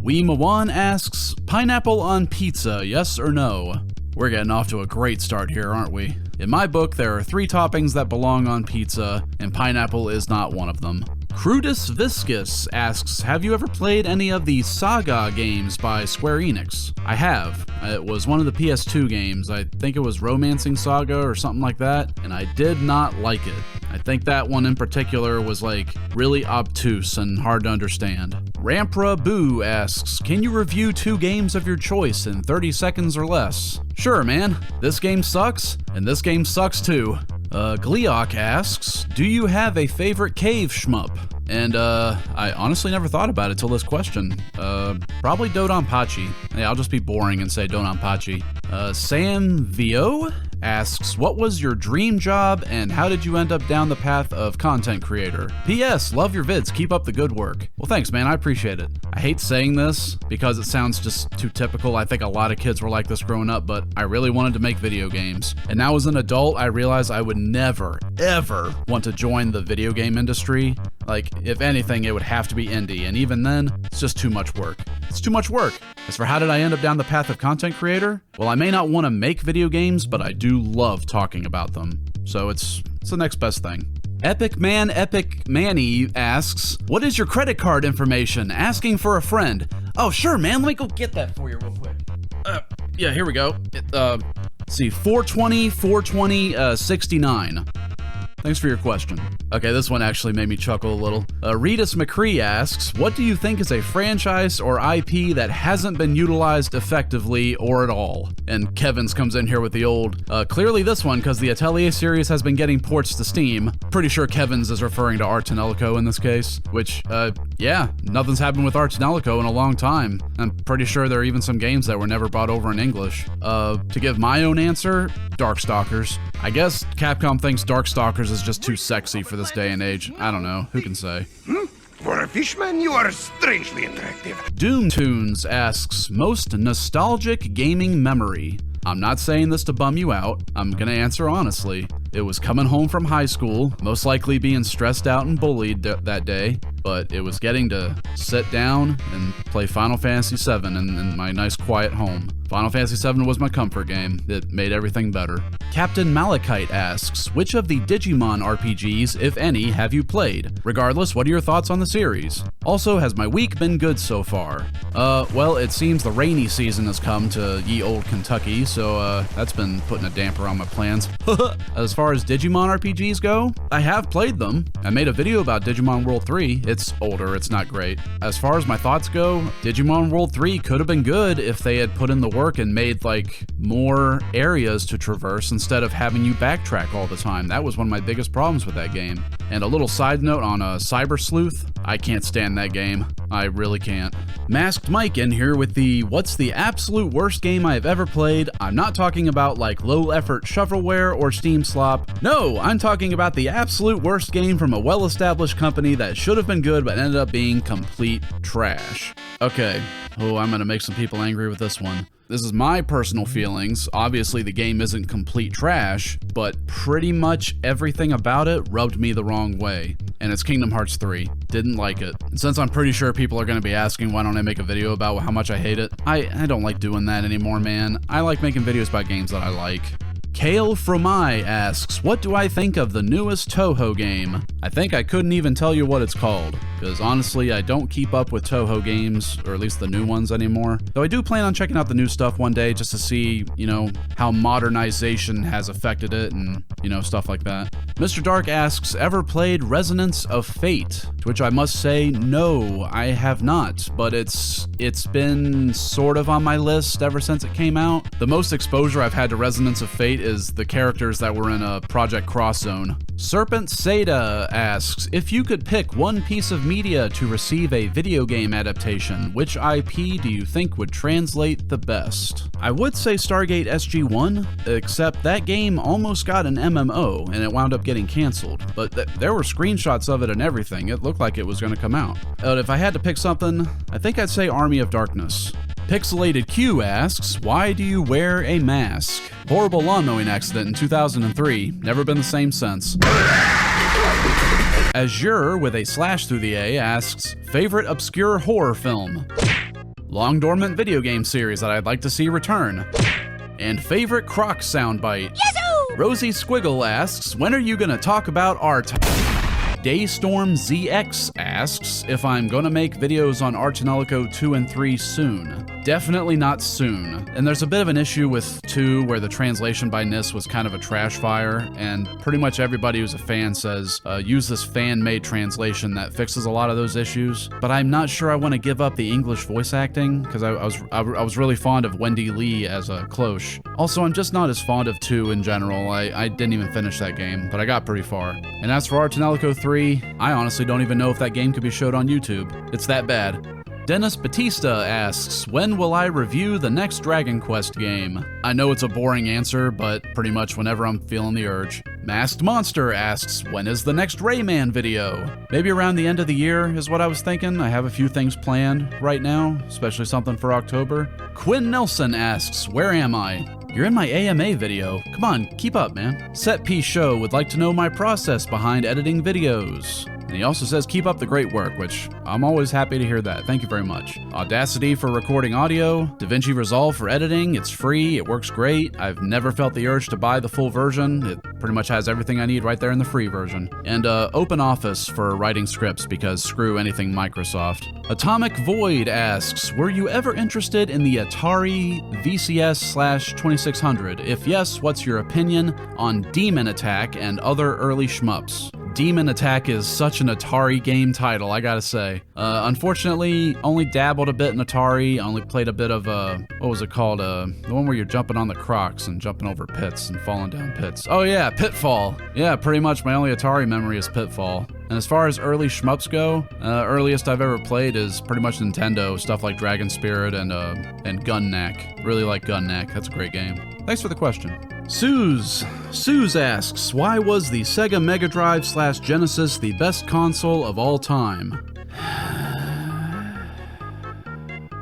Weema1 asks, pineapple on pizza, yes or no? We're getting off to a great start here, aren't we? In my book, there are 3 toppings that belong on pizza, and pineapple is not one of them. Crudus Viscus asks, have you ever played any of the Saga games by Square Enix? I have. It was one of the PS2 games. I think it was Romancing Saga or something like that, and I did not like it. I think that one in particular was like really obtuse and hard to understand. Rampra Boo asks, can you review 2 games of your choice in 30 seconds or less? Sure, man. This game sucks, and this game sucks too. Gleok asks, do you have a favorite cave shmup? And I honestly never thought about it till this question. Probably Dodonpachi. Yeah, I'll just be boring and say Dodonpachi. Sam Vio asks, what was your dream job and how did you end up down the path of content creator? P.S. Love your vids, keep up the good work. Well, thanks, man, I appreciate it. I hate saying this because it sounds just too typical. I think a lot of kids were like this growing up, but I really wanted to make video games. And now as an adult, I realized I would never, ever want to join the video game industry. Like, if anything, it would have to be indie, and even then, it's just too much work. It's too much work. As for how did I end up down the path of content creator? Well, I may not want to make video games, but I do love talking about them. So it's the next best thing. Epic Manny asks, what is your credit card information? Asking for a friend. Oh, sure, man. Let me go get that for you real quick. Yeah, here we go. Let's see, 420 69. Thanks for your question. Okay, this one actually made me chuckle a little. Retus McCree asks, what do you think is a franchise or IP that hasn't been utilized effectively or at all? And Kevin's comes in here with the old, clearly this one, because the Atelier series has been getting ports to Steam. Pretty sure Kevin's is referring to Arts and Ellico in this case, which, yeah, nothing's happened with Arts and Ellico in a long time. I'm pretty sure there are even some games that were never brought over in English. To give my own answer, Darkstalkers. I guess Capcom thinks Darkstalkers is just too sexy for this day and age. I don't know. Who can say? For a fishman, you are strangely attractive. Doomtunes asks, most nostalgic gaming memory. I'm not saying this to bum you out. I'm gonna answer honestly. It was coming home from high school, most likely being stressed out and bullied that day, but it was getting to sit down and play Final Fantasy VII in my nice quiet home. Final Fantasy VII was my comfort game. It made everything better. Captain Malachite asks, which of the Digimon RPGs, if any, have you played? Regardless, what are your thoughts on the series? Also, has my week been good so far? Well, it seems the rainy season has come to ye old Kentucky, so that's been putting a damper on my plans. As far as Digimon RPGs go, I have played them. I made a video about Digimon World 3. It's older, it's not great. As far as my thoughts go, Digimon World 3 could have been good if they had put in the work and made like more areas to traverse instead of having you backtrack all the time. That was one of my biggest problems with that game. And a little side note on Cyber Sleuth, I can't stand that game. I really can't. Masked Mike in here with the what's the absolute worst game I've ever played. I'm not talking about like low effort shovelware or Steam slop. No, I'm talking about the absolute worst game from a well-established company that should have been good but ended up being complete trash. Okay, I'm gonna make some people angry with this one. This is my personal feelings. Obviously, the game isn't complete trash, but pretty much everything about it rubbed me the wrong way. And it's Kingdom Hearts 3. Didn't like it. And since I'm pretty sure people are going to be asking why don't I make a video about how much I hate it, I don't like doing that anymore, man. I like making videos about games that I like. Kale Fromai asks, what do I think of the newest Toho game? I think I couldn't even tell you what it's called, because honestly, I don't keep up with Toho games, or at least the new ones anymore. Though I do plan on checking out the new stuff one day just to see, how modernization has affected it and, stuff like that. Mr. Dark asks, ever played Resonance of Fate? To which I must say, no, I have not, but it's been sort of on my list ever since it came out. The most exposure I've had to Resonance of Fate is the characters that were in Project Cross Zone. Serpent Seda asks, if you could pick one piece of media to receive a video game adaptation, which IP do you think would translate the best? I would say Stargate SG-1, except that game almost got an MMO and it wound up getting canceled, but there were screenshots of it and everything. It looked like it was going to come out. If I had to pick something, I think I'd say Army of Darkness. Pixelated Q asks, why do you wear a mask? Horrible lawn mowing accident in 2003. Never been the same since. Azure with a slash through the A asks, favorite obscure horror film? long dormant video game series that I'd like to see return, and favorite Crocs soundbite. Yazoo! Rosie Squiggle asks, when are you gonna talk about art? Daystorm ZX asks if I'm gonna make videos on Arch and Ellico 2 and 3 soon. Definitely not soon. And there's a bit of an issue with 2 where the translation by NIS was kind of a trash fire, and pretty much everybody who's a fan says use this fan-made translation that fixes a lot of those issues. But I'm not sure I want to give up the English voice acting, because I was really fond of Wendy Lee as a Cloche. Also, I'm just not as fond of 2 in general. I didn't even finish that game, but I got pretty far. And as for Arch and Ellico 3, I honestly don't even know if that game could be showed on YouTube. It's that bad. Dennis Batista asks, when will I review the next Dragon Quest game? I know it's a boring answer, but pretty much whenever I'm feeling the urge. Masked Monster asks, when is the next Rayman video? Maybe around the end of the year is what I was thinking. I have a few things planned right now, especially something for October. Quinn Nelson asks, where am I? You're in my AMA video. Come on, keep up, man. Set Piece Show would like to know my process behind editing videos. And he also says, keep up the great work, which I'm always happy to hear that. Thank you very much. Audacity for recording audio, DaVinci Resolve for editing. It's free, it works great. I've never felt the urge to buy the full version. It pretty much has everything I need right there in the free version. And OpenOffice for writing scripts, because screw anything Microsoft. Atomic Void asks, were you ever interested in the Atari VCS/2600? If yes, what's your opinion on Demon Attack and other early shmups? Demon Attack is such an Atari game title, I gotta say. Unfortunately, only dabbled a bit in Atari, only played a bit of, what was it called? The one where you're jumping on the Crocs and jumping over pits and falling down pits. Oh yeah, Pitfall. Yeah, pretty much my only Atari memory is Pitfall. And as far as early shmups go, earliest I've ever played is pretty much Nintendo, stuff like Dragon Spirit and Gun Knack. Really like Gun Knack, that's a great game. Thanks for the question. Suze asks, why was the Sega Mega Drive / Genesis the best console of all time?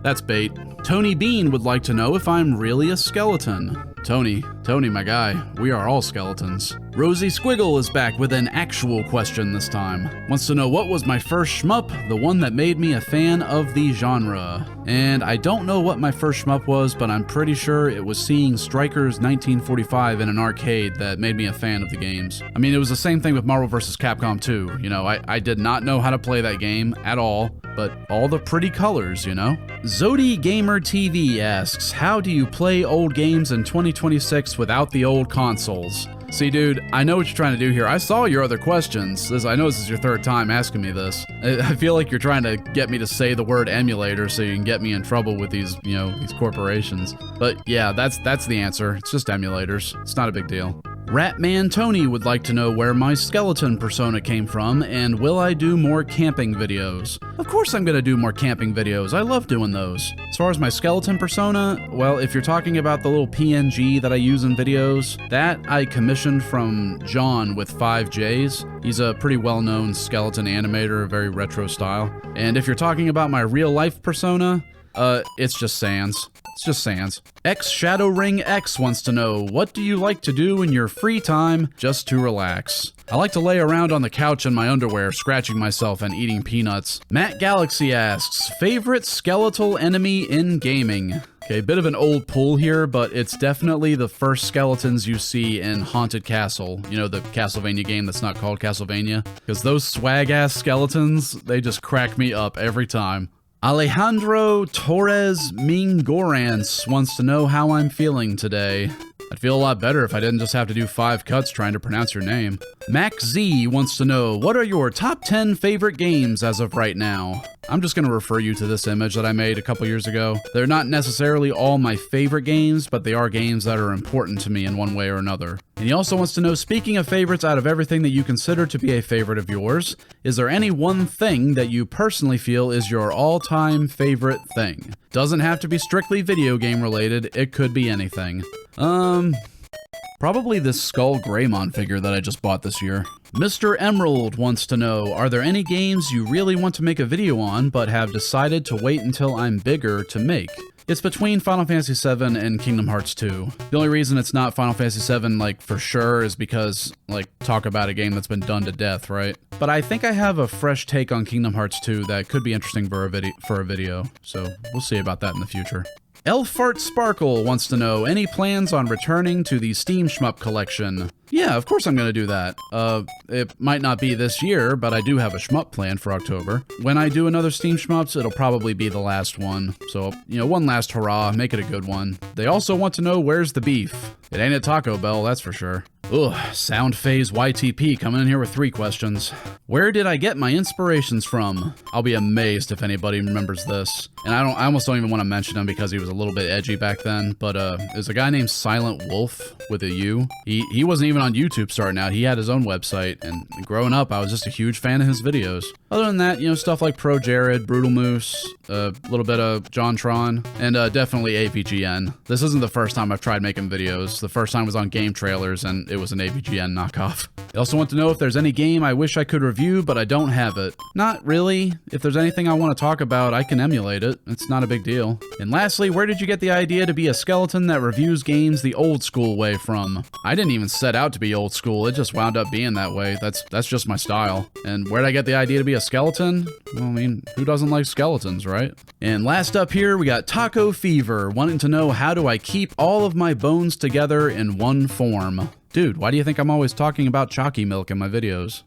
That's bait. Tony Bean would like to know if I'm really a skeleton. Tony, my guy, we are all skeletons. Rosie Squiggle is back with an actual question this time. Wants to know what was my first shmup, the one that made me a fan of the genre. And I don't know what my first shmup was, but I'm pretty sure it was seeing Strikers 1945 in an arcade that made me a fan of the games. I mean, it was the same thing with Marvel vs. Capcom 2. You know, I did not know how to play that game at all, but all the pretty colors, you know? Zodi Gamer TV asks, how do you play old games in 2026 without the old consoles? See, dude, I know what you're trying to do here. I saw your other questions. I know this is your third time asking me this. I feel like you're trying to get me to say the word emulator so you can get me in trouble with these, you know, these corporations. But yeah, that's the answer. It's just emulators. It's not a big deal. Ratman Tony would like to know where my skeleton persona came from, and will I do more camping videos? Of course I'm gonna do more camping videos. I love doing those. As far as my skeleton persona, well, if you're talking about the little PNG that I use in videos, that I commissioned from John with 5Js. He's a pretty well-known skeleton animator, very retro style. And if you're talking about my real-life persona, it's just Sans. It's just Sans. X Shadow Ring X wants to know, what do you like to do in your free time just to relax? I like to lay around on the couch in my underwear, scratching myself and eating peanuts. Matt Galaxy asks, favorite skeletal enemy in gaming? Okay, bit of an old pull here, but it's definitely the first skeletons you see in Haunted Castle. You know, the Castlevania game that's not called Castlevania? Because those swag-ass skeletons, they just crack me up every time. Alejandro Torres Mingorance wants to know how I'm feeling today. I'd feel a lot better if I didn't just have to do 5 cuts trying to pronounce your name. Max Z wants to know, what are your top 10 favorite games as of right now? I'm just going to refer you to this image that I made a couple years ago. They're not necessarily all my favorite games, but they are games that are important to me in one way or another. And he also wants to know, speaking of favorites, out of everything that you consider to be a favorite of yours, is there any one thing that you personally feel is your all-time favorite thing? Doesn't have to be strictly video game related, it could be anything. Probably this Skull Greymon figure that I just bought this year. Mr. Emerald wants to know, are there any games you really want to make a video on but have decided to wait until I'm bigger to make? It's between Final Fantasy VII and Kingdom Hearts 2. The only reason it's not Final Fantasy VII, like, for sure is because, like, talk about a game that's been done to death, right? But I think I have a fresh take on Kingdom Hearts 2 that could be interesting for a video, so we'll see about that in the future. Elfart Sparkle wants to know, any plans on returning to the Steam Shmup collection? Yeah, of course I'm gonna do that. It might not be this year, but I do have a shmup planned for October. When I do another Steam Shmups, it'll probably be the last one. So, you know, one last hurrah, make it a good one. They also want to know, where's the beef? It ain't at Taco Bell, that's for sure. Ugh, Sound Phase YTP coming in here with 3 questions. Where did I get my inspirations from? I'll be amazed if anybody remembers this. And I almost don't even want to mention him because he was a little bit edgy back then, but there's a guy named Silent Wolf with a U. He wasn't even on YouTube starting out. He had his own website, and growing up, I was just a huge fan of his videos. Other than that, you know, stuff like Pro Jared, Brutal Moose, a little bit of John Tron, and definitely AVGN. This isn't the first time I've tried making videos. The first time was on Game Trailers, and it was an AVGN knockoff. They also want to know if there's any game I wish I could review, but I don't have it. Not really. If there's anything I want to talk about, I can emulate it. It's not a big deal. And lastly, where did you get the idea to be a skeleton that reviews games the old school way from? I didn't even set out to be old school. It just wound up being that way. That's just my style. And where'd I get the idea to be a skeleton? Well, I mean, who doesn't like skeletons, right? And last up here, we got Taco Fever wanting to know, how do I keep all of my bones together in one form? Dude, why do you think I'm always talking about chalky milk in my videos?